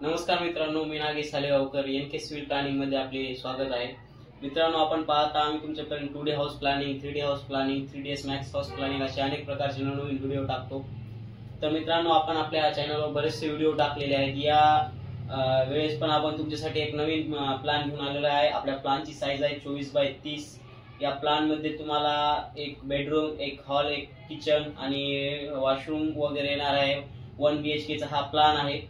नमस्कार मित्रांनो, मी Nagesh सालेगावकर NK civil planning मध्ये आपले स्वागत आहे। मित्रांनो, आपण पाहता आम्ही तुमच्यापर्यंत 2D house planning, 3D house planning, 3DS max house planning असे अनेक प्रकारचे नवनवीन व्हिडिओ टाकतो। तर मित्रांनो, आपण आपल्या चॅनलवर बरेचसे व्हिडिओ टाकलेले आहेत। या वेळेस पण आपण तुमच्यासाठी एक नवीन प्लॅन घेऊन आलेलो आहे। आपल्या प्लॅनची साईज आहे 24x30। या प्लॅन मध्ये तुम्हाला एक बेडरूम, एक हॉल, एक किचन आणि वॉशरूम वगैरे येणार आहे। 1 BHK चा हा प्लॅन आहे।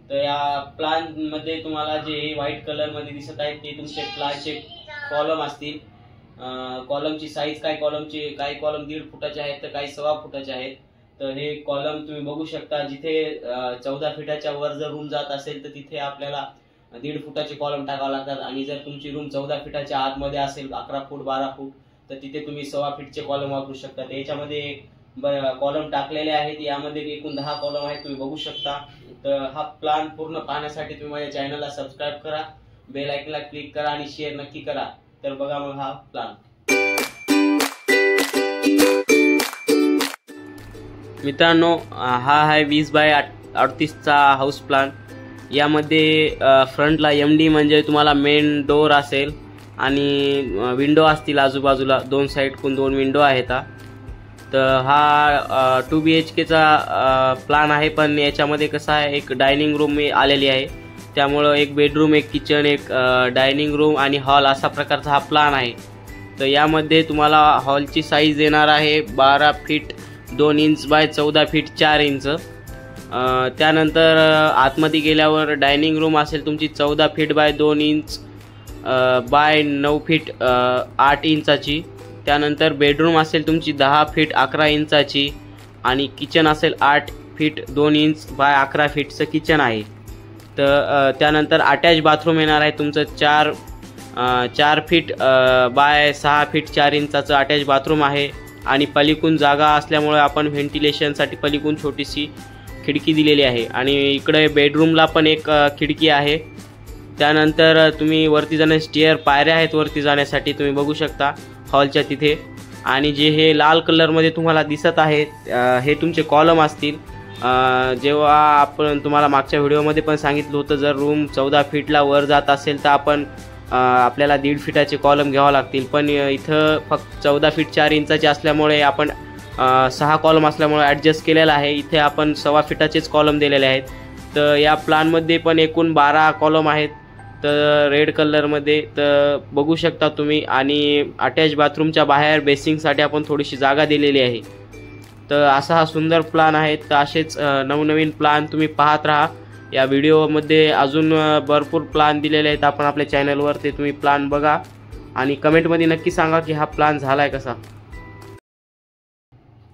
तर या प्लॅन मध्ये तुम्हाला जे व्हाईट कलर मध्ये दिसत आहे ते तुमचे प्लॅनचे कॉलम असतील। कॉलमची साईज काही कॉलम 1.5 फुटाचे आहेत तर काही 1.25 फुटाचे आहेत। तर हे कॉलम तुम्ही बघू शकता। जिथे 14 फुटाच्या वर जर रूम जात असेल तर तिथे आपल्याला 1.5 फुटाचे कॉलम टाकावे लागतात आणि जर तुमची रूम 14 फुटाच्या आतमध्ये असेल 11 फूट 12 फूट तर तिथे तुम्ही 1.25 फीटचे कॉलम वापरू शकता। याच्यामध्ये कॉलम टाकलेले आहेत। यामध्ये एकूण 10 कॉलम आहेत, तुम्ही बघू शकता। तर हा प्लॅन पूर्ण पाहण्यासाठी तुम्ही माझ्या चॅनलला सबस्क्राइब करा, बेल आयकॉनला क्लिक करा आणि शेअर नक्की करा। तर बघा मग हा प्लॅन। मित्रांनो, हा आहे 20x38 चा हाऊस प्लॅन। यामध्ये फ्रंटला MD म्हणजे तुम्हाला मेन डोर असेल आणि विंडो असतील आजूबाजूला, 2 साइडकून 2 विंडो आहेत। तर हा 2 BHK चा प्लॅन आहे, पण याच्यामध्ये कसं आहे एक डायनिंग रूम आलेली आहे। त्यामुळे एक बेडरूम, एक किचन, एक डायनिंग रूम आणि हॉल असा प्रकारचा हा प्लॅन आहे। तर यामध्ये तुम्हाला हॉलची साईज येणार आहे 12 feet 2 inch bye 14 feet 4 inch. त्यानंतर आतमध्ये गेल्यावर डायनिंग रूम असेल तुमची 14 feet by 2 inch bye 9 feet 8 इंचाची। त्यानंतर बेडरूम असेल तुमची 10 फीट 11 इंचाची आणि किचन असेल 8 फीट 2 इंच बाय 11 फीटचं किचन आहे। तर त्यानंतर अटॅच बाथरूम येणार आहे तुमचं 4 फीट बाय 6 फीट 4 इंचाचं अटॅच बाथरूम आहे। आणि पलीकडून जागा असल्यामुळे आपण व्हेंटिलेशनसाठी पलीकडून छोटीशी खिडकी दिलेली आहे आणि इकडे बेडरूमला पण एक खिडकी आहे। त्यानंतर तुम्ही वरती जाण्या स्टेअर पायऱ्या आहेत वरती जाण्यासाठी, तुम्ही बघू शकता हॉलच्या तिथे। आणि जे हे लाल कलर मध्ये तुम्हाला दिसत आहेत हे तुमचे कॉलम असतील। जेव्हा आपण तुम्हाला मागच्या व्हिडिओमध्ये पण सांगितलं होतं, जर रूम 14 फीटला वर जात असेल तर आपण आपल्याला 1.5 फीटाचे कॉलम घ्यावे लागतील। पण इथं फक्त 14 फीट 4 इंचाचे असल्यामुळे आपण 6 कॉलम असल्यामुळे ॲडजस्ट केलेला आहे। इथे आपण 1.25 फीटाचेच कॉलम दिलेले आहेत। तर या प्लॅनमध्ये पण एकूण 12 कॉलम आहेत तर रेड कलरमध्ये, तर बघू शकता तुम्ही। आणि अटॅच बाथरूमच्या बाहेर बेसिंगसाठी आपण थोडीशी जागा दिलेली आहे। तर असा हा सुंदर प्लॅन आहे। तर असेच नवनवीन प्लॅन तुम्ही पाहत राहा। या व्हिडिओमध्ये अजून भरपूर प्लॅन दिलेले आहेत आपण आपल्या चॅनलवर, ते तुम्ही प्लॅन बघा आणि कमेंटमध्ये नक्की सांगा की हा प्लॅन झालाय कसा।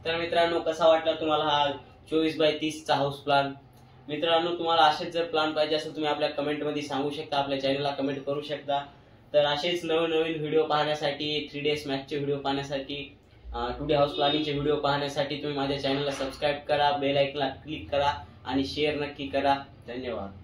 तर मित्रांनो, कसा वाटला तुम्हाला हा 24x30 चा हाऊस प्लॅन? मित्रांनो, तुम्हाला असेच जर प्लॅन पाहिजे असेल तुम्ही आपल्या कमेंटमध्ये सांगू शकता, आपल्या चॅनलला कमेंट करू शकता। तर असेच नवीन व्हिडिओ पाहण्यासाठी, 3DS मॅक्सचे व्हिडिओ पाहण्यासाठी, 2D हाऊस प्लॅनिंगचे व्हिडिओ पाहण्यासाठी तुम्ही माझ्या चॅनलला सबस्क्राइब करा, बेल आयकॉनला क्लिक करा आणि शेअर नक्की करा। धन्यवाद।